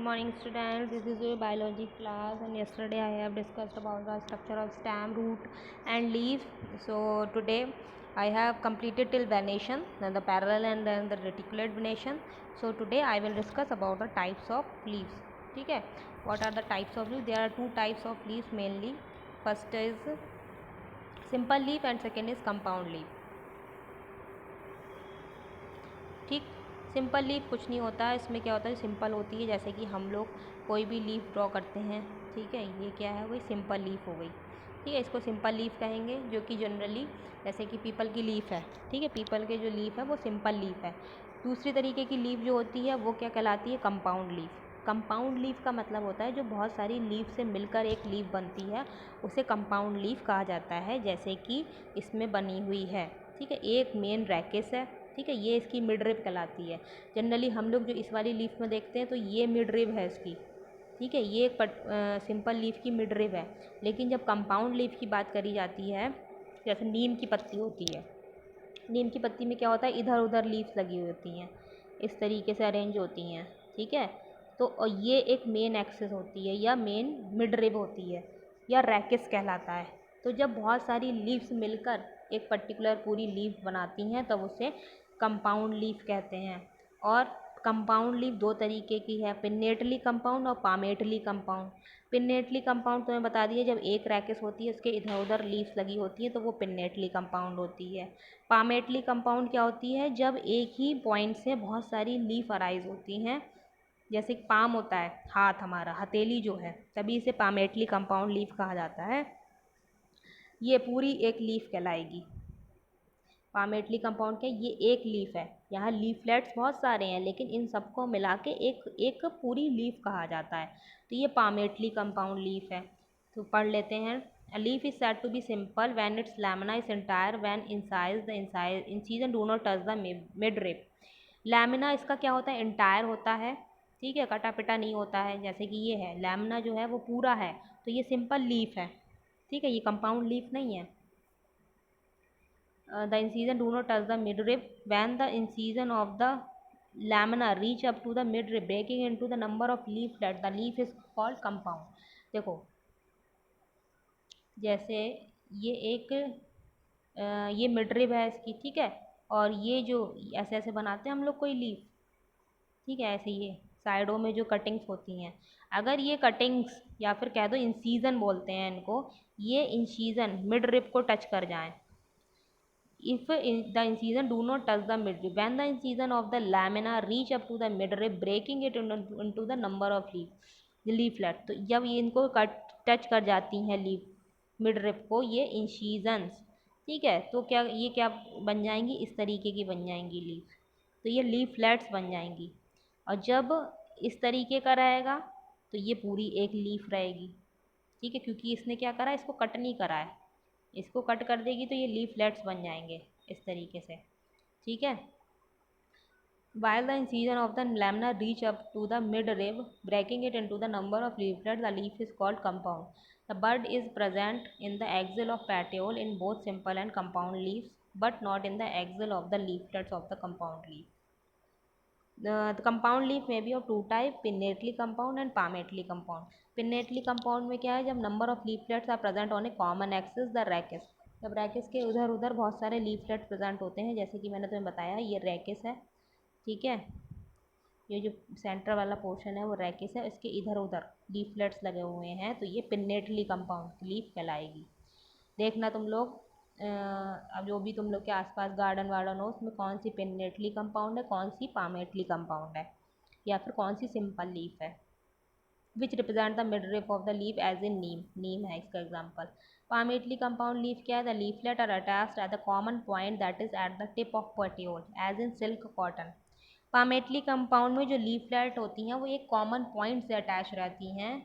morning students, this is your biology class and yesterday I have discussed about the structure of stem, root and leaf. So today I have completed till venation, then the parallel and then the reticulate venation. So today I will discuss about the types of leaves. ठीक है, what are the types of leaves? There are two types of leaves mainly. First is simple leaf and second is compound leaf. ठीक, simple leaf कुछ नहीं होता है, इसमें क्या होता है, सिंपल होती है, जैसे कि हम लोग कोई भी लीफ ड्रॉ करते हैं। ठीक है, ये क्या है, वही सिंपल लीफ हो गई। ठीक है, इसको सिंपल लीफ कहेंगे, जो कि जनरली जैसे कि पीपल की लीफ है। ठीक है, पीपल के जो लीफ है वो सिंपल लीफ है। दूसरी तरीके की लीफ जो होती है वो क्या कहलाती है, कंपाउंड लीफ। कंपाउंड लीफ का मतलब होता है जो बहुत सारी लीफ से मिलकर एक लीफ बनती है, उसे कंपाउंड लीफ कहा जाता है, जैसे कि इसमें बनी हुई है। ठीक है, एक मेन रैकेस है। ठीक है, ये इसकी मिड रिब कहलाती है। जनरली हम लोग जो इस वाली लीफ में देखते हैं तो ये मिड रिब है इसकी। ठीक है, ये एक सिंपल लीफ की मिड रिब है। लेकिन जब कंपाउंड लीफ की बात करी जाती है, जैसे नीम की पत्ती होती है, नीम की पत्ती में क्या होता है, इधर उधर लीव्स लगी हुई होती हैं, इस तरीके से अरेंज होती हैं। ठीक है, तो ये एक मेन एक्सिस होती है या मेन मिड रिब होती है या रैकेस कहलाता है। तो जब बहुत सारी लीव्स मिलकर एक पर्टिकुलर पूरी लीफ बनाती हैं तब उसे कंपाउंड लीफ कहते हैं। और कंपाउंड लीफ दो तरीके की है, पिन्नेटली कंपाउंड और पामेटली कंपाउंड। पिन्नेटली कंपाउंड तुम्हें बता दिए, जब एक रैकेस होती है उसके इधर उधर लीव्स लगी होती है तो वो पिन्नेटली कंपाउंड होती है। पामेटली कंपाउंड क्या होती है, जब एक ही पॉइंट से बहुत सारी लीफ अराइज होती हैं, जैसे पाम होता है हाथ, हमारा हथेली जो है, तभी इसे पामेटली कंपाउंड लीफ कहा जाता है। ये पूरी एक लीफ कहलाएगी। पामेटली कंपाउंड क्या, ये एक लीफ है, यहाँ लीफलेट्स बहुत सारे हैं लेकिन इन सबको मिला के एक पूरी लीफ कहा जाता है, तो ये पामेटली कंपाउंड लीफ है। तो पढ़ लेते हैं। A leaf is said to be simple when its lamina is entire when incised the incision do not touch the midrib. Lamina इसका क्या होता है, इंटायर होता है। ठीक है, कटा पिटा नहीं होता है, जैसे कि ये है, लैमिना जो है वो पूरा है, तो ये सिंपल लीफ है। ठीक है, ये कंपाउंड लीफ नहीं है। The incision do not touch the midrib. When the incision of the lamina reach up to the midrib, breaking into the number of leaflet, the leaf is called compound. देखो, जैसे ये एक ये midrib है इसकी। ठीक है, और ये जो ऐसे ऐसे बनाते हैं हम लोग कोई लीफ। ठीक है, ऐसे ये साइडों में जो कटिंग्स होती हैं, अगर ये कटिंग्स या फिर कह दो इंसीजन बोलते हैं इनको, ये इंसीजन मिड रिब को टच कर जाएं, if the incision do not touch the midrib, when the incision of the lamina reach up to the midrib, breaking it into the number of leaflet, तो जब ये इनको टच कर जाती हैं लीफ मिडरिब को, ये इंसीजन्स। ठीक है, तो क्या ये क्या बन जाएंगी, इस तरीके की बन जाएंगी लीफ, तो ये लीफलेट्स बन जाएंगी। और जब इस तरीके का रहेगा तो ये पूरी एक लीफ रहेगी। ठीक है, क्योंकि इसने क्या करा, इसको कट नहीं करा है, इसको कट कर देगी तो ये लीफलेट्स बन जाएंगे इस तरीके से। ठीक है, while the incision of the lamina reach up to the midrib, breaking it into the number of leaflets, the leaf is called compound. The bud is present in the axil of petiole in both simple and compound leaves, but not in the axil of the leaflets of the compound leaf. The compound leaf may be of two type, pinnately compound and palmately compound. Pinnately compound में क्या है, जब number of leaflets are present on a common axis, the rachis, जब रैकेस के उधर उधर बहुत सारे लीफलेट प्रेजेंट होते हैं, जैसे कि मैंने तुम्हें बताया ये रैकेस है। ठीक है, ये जो सेंटर वाला पोर्शन है वो रैकेस है, इसके इधर उधर लीफलेट्स लगे हुए हैं, तो ये पिन्नेटली कंपाउंड लीफ कहलाएगी। देखना तुम लोग, अब जो भी तुम लोग के आसपास गार्डन वार्डन हो उसमें कौन सी पिन्नेटली कंपाउंड है, कौन सी पामेटली कंपाउंड है, या फिर कौन सी सिंपल लीफ है। Which represent the midrib of the leaf as in neem, नीम है इसका एग्जाम्पल। पामेटली कंपाउंड लीफ क्या है, the leaflet are attached at the common point that is at the tip of petiole as in silk cotton. Palmately compound में जो leaflet होती हैं वो एक कॉमन पॉइंट से अटैच रहती हैं,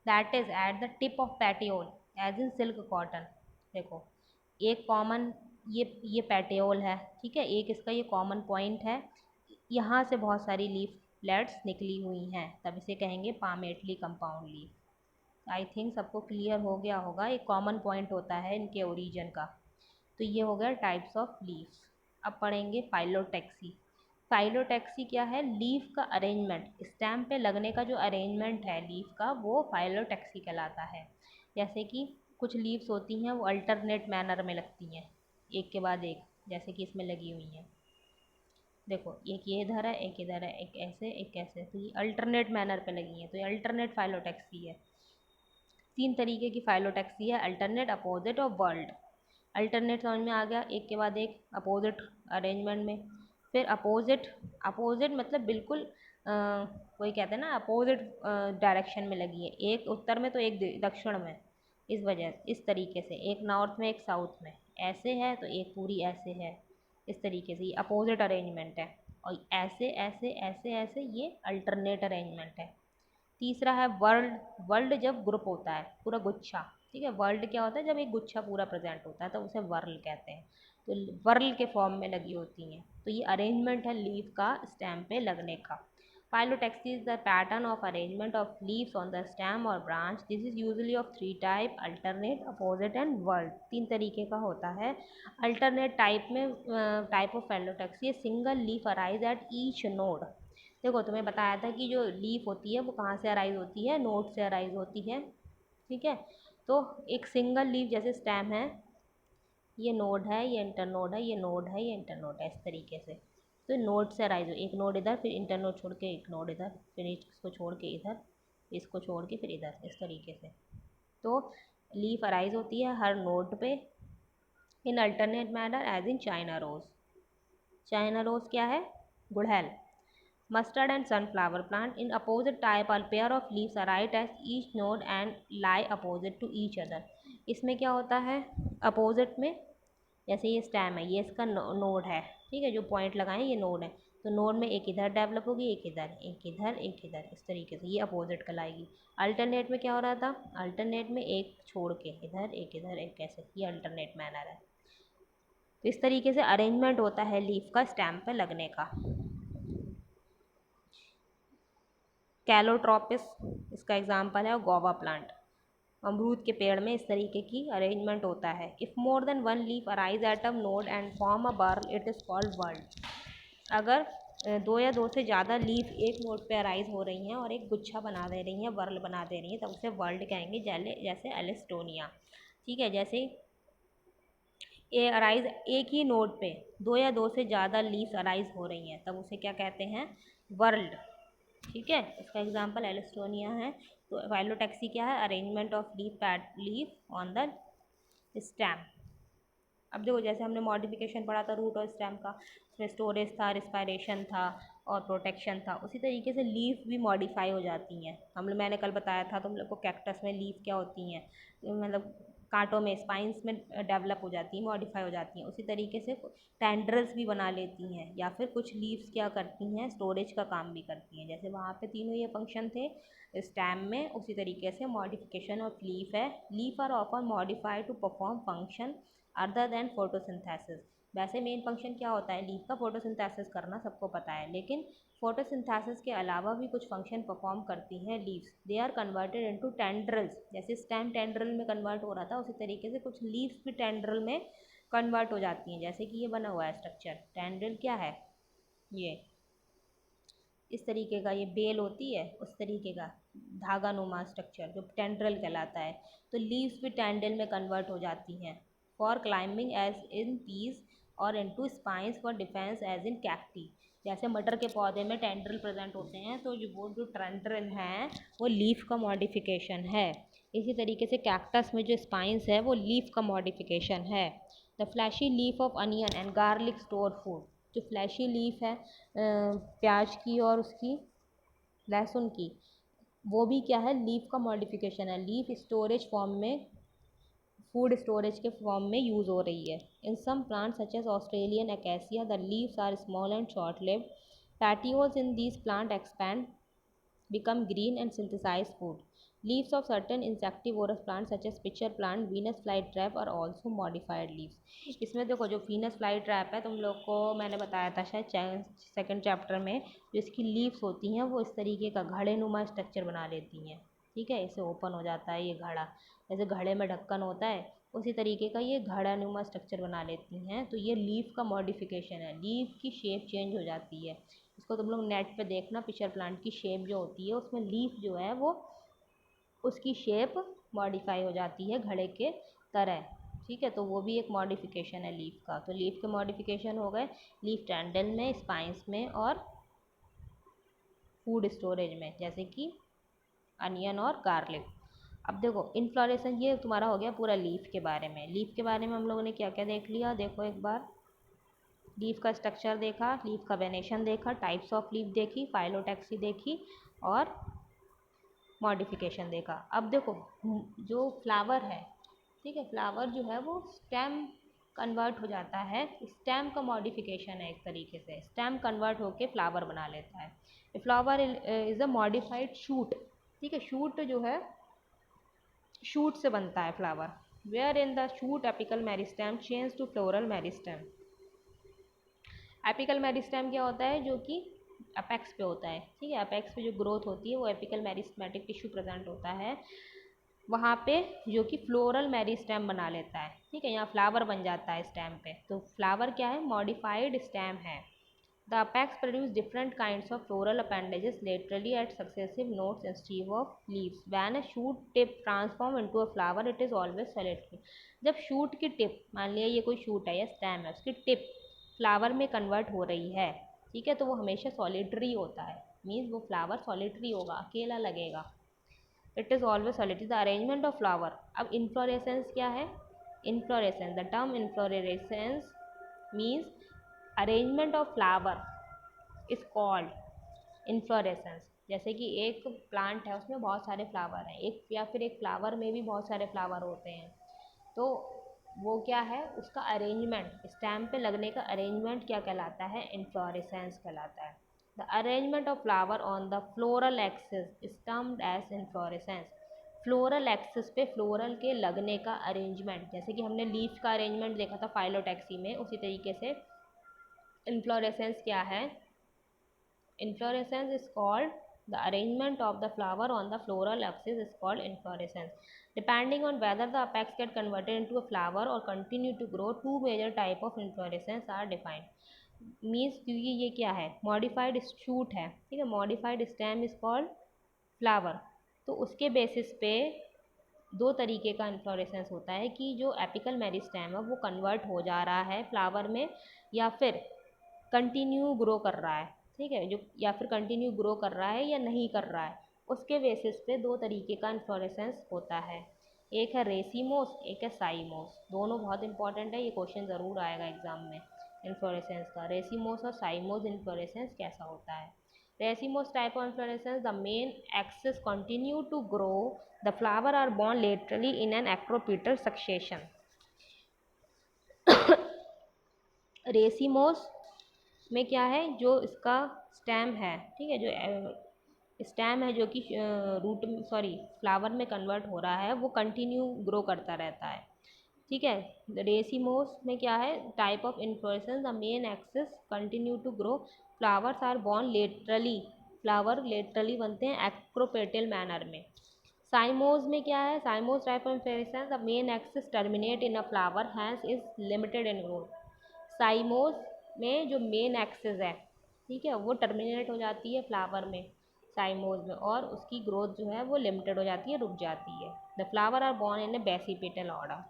that is at the tip of petiole as in silk cotton. देखो, एक कॉमन ये पेटियोल है। ठीक है, एक इसका ये कॉमन पॉइंट है, यहाँ से बहुत सारी लीफलेट्स निकली हुई हैं, तब इसे कहेंगे palmately compound leaf. I think सबको क्लियर हो गया होगा, एक कॉमन पॉइंट होता है इनके ओरिजिन का। तो ये हो गया टाइप्स ऑफ लीव्स। अब पढ़ेंगे फाइलोटैक्सी। फाइलोटैक्सी क्या है? लीफ का अरेंजमेंट, स्टेम पे लगने का जो अरेंजमेंट है लीफ का, वो फाइलोटैक्सी कहलाता है। जैसे कि कुछ लीव्स होती हैं वो अल्टरनेट मैनर में लगती हैं, एक के बाद एक, जैसे कि इसमें लगी हुई हैं। देखो एक ये इधर है, एक इधर है, एक ऐसे एक ऐसे, तो ये अल्टरनेट मैनर पे लगी हैं, तो ये अल्टरनेट फाइलोटैक्सी है। 3 तरीके की फाइलोटैक्सी है, अल्टरनेट, अपोजिट और वर्ल्ड। अल्टरनेट समझ में आ गया, एक के बाद एक, अपोजिट अरेंजमेंट में। फिर अपोजिट, अपोजिट मतलब बिल्कुल कोई कहते हैं ना अपोजिट डायरेक्शन में लगी है, एक उत्तर में तो एक दक्षिण में, इस वजह इस तरीके से, एक नॉर्थ में एक साउथ में, ऐसे है तो एक पूरी ऐसे है, इस तरीके से ये अपोजिट अरेंजमेंट है। और ऐसे ऐसे ऐसे ऐसे ये अल्टरनेट अरेंजमेंट है। तीसरा है वर्ल्ड। वर्ल्ड जब ग्रुप होता है, पूरा गुच्छा, ठीक है, वर्ल्ड क्या होता है? जब एक गुच्छा पूरा प्रेजेंट होता है तो उसे वर्ल्ड कहते हैं। तो वर्ल्ड के फॉर्म में लगी होती हैं, तो ये अरेंजमेंट है लीफ का स्टेम पे लगने का। Phyllotaxy is the pattern of arrangement of leaves on the stem or branch. This is usually of 3 type: alternate, opposite and whorled। 3 तरीके का होता है। alternate टाइप में type of phyllotaxy single leaf arise at each node. देखो तुम्हें बताया था कि जो लीफ होती है वो कहाँ से अराइज होती है? नोड से अराइज होती है, ठीक है। तो एक सिंगल लीफ जैसे स्टेम है, ये नोड है, ये इंटरनोड है, ये नोड है, ये इंटरनोड है, इस तरीके से। तो नोड से अराइज हो, एक नोड इधर, फिर इंटरनोड छोड़ के एक नोड इधर, फिर इसको छोड़ के इधर, इसको छोड़ के फिर इधर, इस तरीके से। तो लीफ अराइज होती है हर नोड पे in alternate manner as in China rose. China rose क्या है? गुड़हल। Mustard and sunflower plant in opposite type are pair of leaves arise at each node and lie opposite to each other। इसमें क्या होता है? Opposite में, जैसे ये स्टेम है, ये इसका नोड है, ठीक है, जो पॉइंट लगाए ये नोड है, तो नोड में एक इधर डेवलप होगी, एक इधर, एक इधर, एक इधर, इस तरीके से ये अपोजिट कहलाएगी। अल्टरनेट में क्या हो रहा था? अल्टरनेट में एक छोड़ के इधर, एक इधर, एक कैसे, ये अल्टरनेट मैनर है। तो इस तरीके से अरेंजमेंट होता है लीफ का स्टेम पे लगने का। कैलोट्रोपिस इसका एग्जाम्पल है, और गोवा प्लांट, अमरूद के पेड़ में इस तरीके की अरेंजमेंट होता है। If more than one leaf arise at a node and form a बर्ल it is called world. अगर दो या दो से ज़्यादा लीफ एक नोड पे अराइज हो रही हैं और एक गुच्छा बना दे रही हैं, वर्ल बना दे रही हैं, तब उसे वर्ल्ड कहेंगे, जैसे एलिस्टोनिया, ठीक है। जैसे ए अराइज एक ही नोड पे दो या दो से ज़्यादा लीफ अराइज हो रही हैं, तब उसे क्या कहते हैं? वर्ल्ड, ठीक है। इसका एग्जांपल एलिस्टोनिया है। तो फाइलोटैक्सी क्या है? Arrangement of leaf on the stem. अब देखो जैसे हमने मॉडिफिकेशन पढ़ा था रूट और स्टेम का, उसमें स्टोरेज था, रिस्पायरेशन था और प्रोटेक्शन था, उसी तरीके से लीफ भी मॉडिफाई हो जाती हैं। मैंने कल बताया था तुम लोग को कैक्टस में लीफ क्या होती हैं, मतलब कांटों में, स्पाइंस में डेवलप हो जाती हैं, मॉडिफाई हो जाती हैं। उसी तरीके से टेंड्रल्स भी बना लेती हैं, या फिर कुछ लीव्स क्या करती हैं? स्टोरेज का काम भी करती हैं। जैसे वहाँ पे तीनों ये फंक्शन थे स्टेम में, उसी तरीके से मॉडिफिकेशन ऑफ लीफ है। Leaf are often modified to perform function other than photosynthesis. वैसे मेन फंक्शन क्या होता है लीफ का? फोटोसिंथेसिस करना, सबको पता है, लेकिन फोटोसिंथेसिस के अलावा भी कुछ फंक्शन परफॉर्म करती हैं leaves. They are converted into tendrils. जैसे स्टेम टेंड्रल में कन्वर्ट हो रहा था, उसी तरीके से कुछ लीव्स भी टेंड्रल में कन्वर्ट हो जाती हैं। जैसे कि ये बना हुआ है स्ट्रक्चर, टेंड्रल क्या है? ये इस तरीके का, ये बेल होती है उस तरीके का धागा नुमा स्ट्रक्चर जो टेंड्रल कहलाता है। तो लीव्स भी टेंडल में कन्वर्ट हो जाती हैं for climbing as in peas और into spines for defence as in cacti. जैसे मटर के पौधे में टेंड्रल प्रेजेंट होते हैं, तो जो टेंड्रल हैं वो लीफ का मॉडिफिकेशन है। इसी तरीके से कैक्टस में जो स्पाइंस है वो लीफ का मॉडिफिकेशन है। The fleshy leaf of onion and garlic store food. जो फ्लैशी लीफ है प्याज की और उसकी लहसुन की, वो भी क्या है? लीफ का मॉडिफिकेशन है। लीफ स्टोरेज फॉर्म में, फूड स्टोरेज के फॉर्म में यूज़ हो रही है। In some plant such as Australian acacia the leaves are small and short lived. Petioles in these plant expand become green and synthesize food. Leaves of certain insectivorous plants such as pitcher plant, Venus flytrap are also modified leaves। इसमें देखो जो Venus flytrap है, तुम लोग को मैंने बताया था शायद सेकंड चैप्टर में, जो इसकी लीव्स होती हैं वो इस तरीके का घड़े नुमा स्ट्रक्चर बना लेती हैं, ठीक है। इसे ओपन हो जाता है ये घड़ा, जैसे घड़े में ढक्कन होता है उसी तरीके का ये घड़ानुमा स्ट्रक्चर बना लेती हैं। तो ये लीफ का मॉडिफिकेशन है, लीफ की शेप चेंज हो जाती है। इसको तुम लोग नेट पे देखना, पिशर प्लांट की शेप जो होती है उसमें लीफ जो है वो उसकी शेप मॉडिफाई हो जाती है घड़े के तरह। ठीक है, तो वो भी एक मॉडिफिकेशन है लीफ का। तो लीफ के मॉडिफिकेशन हो गए लीफ टेंडल में, स्पाइंस में और फूड स्टोरेज में, जैसे कि अनियन और गार्लिक। अब देखो इन्फ्लोरेसेंस, ये तुम्हारा हो गया पूरा लीफ के बारे में। लीफ के बारे में हम लोगों ने क्या क्या देख लिया, देखो एक बार। लीफ का स्ट्रक्चर देखा, लीफ का वेनेशन देखा, टाइप्स ऑफ लीफ देखी, फाइलोटैक्सी देखी और मॉडिफिकेशन देखा। अब देखो जो फ्लावर है, ठीक है, फ्लावर जो है वो स्टेम कन्वर्ट हो जाता है। स्टेम का मॉडिफिकेशन है एक तरीके से, स्टेम कन्वर्ट होके फ्लावर बना लेता है। Flower is a modified shoot. ठीक है, शूट जो है, शूट से बनता है flower. Where in the shoot apical meristem change to floral meristem. Apical meristem क्या होता है, जो कि अपेक्स पे होता है। ठीक है, अपेक्स पे जो ग्रोथ होती है वो एपिकल मेरिस्टेमेटिक टिश्यू प्रेजेंट होता है वहाँ पे, जो कि फ्लोरल मेरिस्टेम बना लेता है। ठीक है, यहाँ फ्लावर बन जाता है स्टेम पे। तो फ्लावर क्या है, मॉडिफाइड स्टेम है। The apex produce different kinds of floral appendages laterally at successive nodes instead of leaves. When a shoot tip transform into a flower it is always solitary. जब shoot की tip, मान लिया ये कोई shoot है या stem है, उसकी टिप फ्लावर में कन्वर्ट हो रही है, ठीक है, तो वो हमेशा सॉलिटरी होता है। मीन्स वो फ्लावर सॉलिटरी होगा, अकेला लगेगा। It is always solitary. The arrangement of flower. अब इन्फ्लोरेसेंस क्या है, inflorescence, the term inflorescence means arrangement of flower is called inflorescence. जैसे कि एक प्लांट है उसमें बहुत सारे फ्लावर हैं, एक या फिर एक फ्लावर में भी बहुत सारे फ्लावर होते हैं, तो वो क्या है, उसका अरेंजमेंट, स्टेम पे लगने का अरेंजमेंट क्या कहलाता है, इन्फ्लोरेसेंस कहलाता है। The arrangement of flower on the floral axis is termed as inflorescence. Floral axis पे फ्लोरल के लगने का अरेंजमेंट, जैसे कि हमने लीफ का अरेंजमेंट देखा था फाइलोटैक्सी में, उसी तरीके से इन्फ्लोरेसेंस क्या है, inflorescence is called the arrangement of the flower on the floral axis is called inflorescence. Depending on whether the apex get converted into a flower or continue to grow, two major type of inflorescence are defined. Means क्योंकि ये क्या है, modified shoot है, ठीक है, modified stem is called flower. तो उसके basis पे दो तरीके का इन्फ्लोरेसेंस होता है कि जो एपिकल मेरिस्टेम है वो कन्वर्ट हो जा रहा है फ्लावर में, या फिर कंटिन्यू ग्रो कर रहा है। ठीक है, जो या फिर कंटिन्यू ग्रो कर रहा है या नहीं कर रहा है, उसके बेसिस पे दो तरीके का इन्फ्लोरेसेंस होता है। एक है रेसीमोस, एक है साइमोस। दोनों बहुत इंपॉर्टेंट है, ये क्वेश्चन ज़रूर आएगा एग्जाम में इन्फ्लोरेसेंस का। रेसीमोस और साइमोस इन्फ्लोरेसेंस कैसा होता है। Racemose type of inflorescence, the main axis continue to grow. The flower are borne laterally in an acropetal succession. Racemose में क्या है, जो इसका स्टेम है, ठीक है, जो स्टेम है जो कि रूट, सॉरी, फ्लावर में कन्वर्ट हो रहा है, वो कंटिन्यू ग्रो करता रहता है। ठीक है, रेसीमोस में क्या है, type of inflorescence, the main axis continue to grow, flowers are borne laterally, flower laterally बनते हैं एक्रोपेटल मैनर में। साइमोस में क्या है, cymose type of inflorescence, the main axis terminate in a flower hence is limited in growth. Cymose में जो main axis है, ठीक है, वो टर्मिनेट हो जाती है फ्लावर में, साइमोस में, और उसकी ग्रोथ जो है वो लिमिटेड हो जाती है, रुक जाती है। The flower are borne in a basipetal order.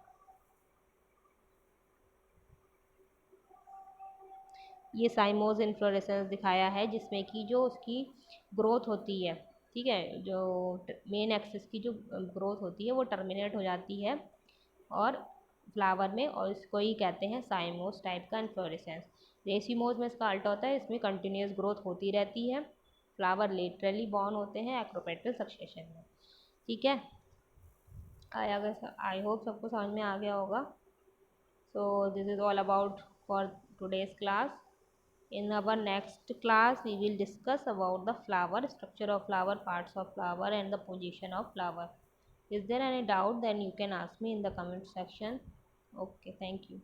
ये साइमोस इन्फ्लोरेसेंस दिखाया है, जिसमें कि जो उसकी ग्रोथ होती है, ठीक है, जो मेन एक्सिस की जो ग्रोथ होती है वो टर्मिनेट हो जाती है और फ्लावर में, और इसको ही कहते हैं साइमोस टाइप का इन्फ्लोरेसेंस। रेसीमोस में इसका अल्टा होता है, इसमें कंटिन्यूस ग्रोथ होती रहती है, फ्लावर लेटरली बॉर्न होते हैं एक्रोपेटल सक्सेशन में। ठीक है, आई होप सबको समझ में आ गया होगा। So this is all about for today's class. In our next class, we will discuss about the flower, structure of flower, parts of flower, and the position of flower. Is there any doubt? Then you can ask me in the comment section. Okay, thank you.